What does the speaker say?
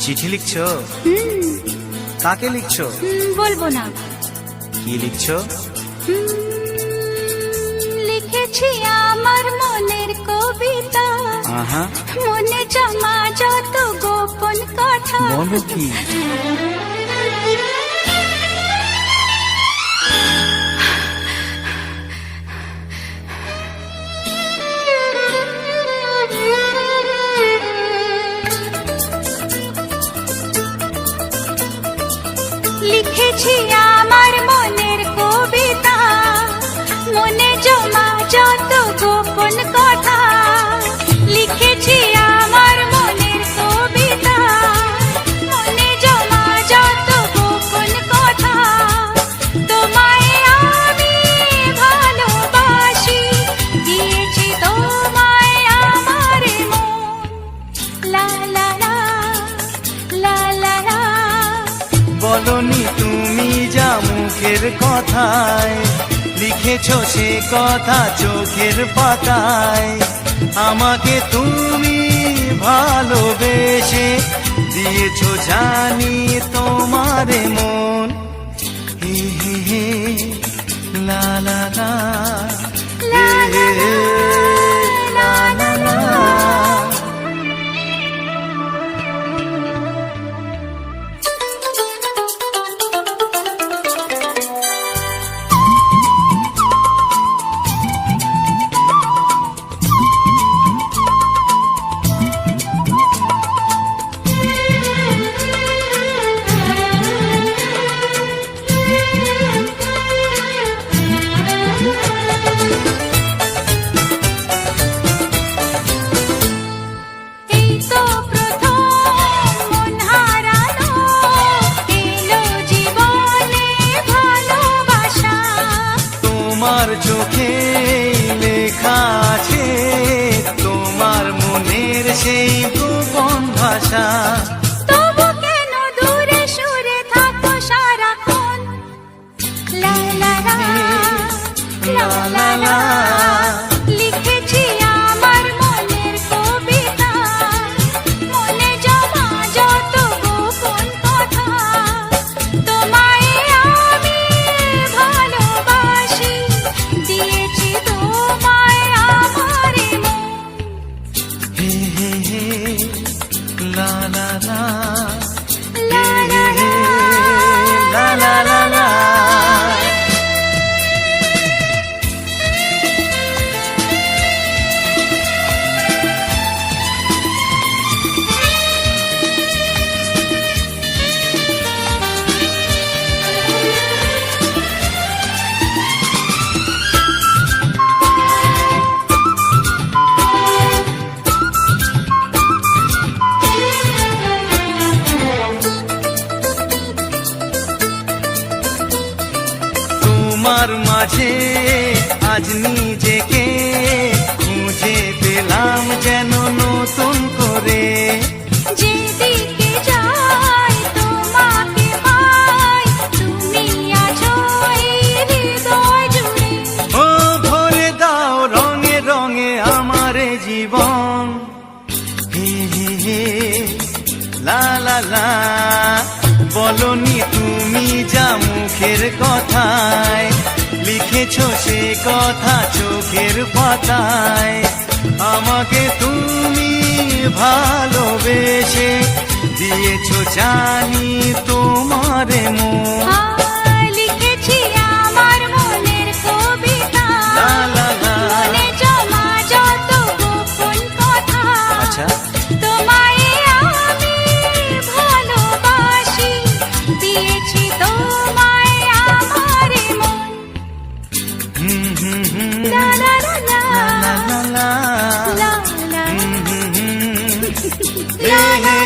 চিঠি লিখছো? কাকে লিখছো? বলবো না। কি লিখছো? লিখেছি আমার মনের কবিতা, আহা, মনে জমা যত গোপন কথা। বলো কি? লিখেছি আমার মনের কবিতা, মনে জমা যত গোপন কথা। লিখেছি আমার মনের কবিতা, মনে জমা যত গোপন কথা। তোমায় আমি ভালোবাসি, দিয়েছি তোমায় আমার মন। লা লা লা লা লা লা। বলনি তুমি যা মুখের কথায়, লিখেছো সে কথা চোখের পাতায়। আমাকে তুমি ভালোবেসে দিয়েছো জানি তোমার মন। হে হে হে লা লা লা হে হে হে লা লা লা। তোমার চোখে লেখা আছে তোমার মনের সেই গোপন ভাষা। তবু কেন দূরে সরে থাকো সারাক্ষণ? লা লা লা লা লা লা। লিখেছি আমার মনের কবিতা, মনে জমা যত গোপন কথা। তোমায় আমি ভালোবাসি, দিয়েছি তোমায় আমার মন। হে হে হে লা লা লা লা লা লা লা লা লা লা। তোমার মাঝে আজ নিজেকে খুঁজে পেলাম যেন নতুন করে। যেদিকে যাই তোমাকে পাই, তুমি আছো এই হৃদয় জুড়ে। ও ভরে দাও রঙে রঙে আমার জীবন। হে হে হে লা লা লা। বলনি তুমি যা মুখের কথায়, লিখেছো সে কথা চোখের পাতায়। আমাকে তুমি ভালোবেসে দিয়েছো জানি তোমার মন। লিখেছি আমার মনের কবিতা, লা লা লা। মনে জমা যত গোপন কথা। আচ্ছা, তোমায় আমি ভালোবাসি, দিয়েছি তোমায় আমার মন। হুম হুম হুম লা লা লা লা লা লা লা লা লা। হুম হুম হুম হে হে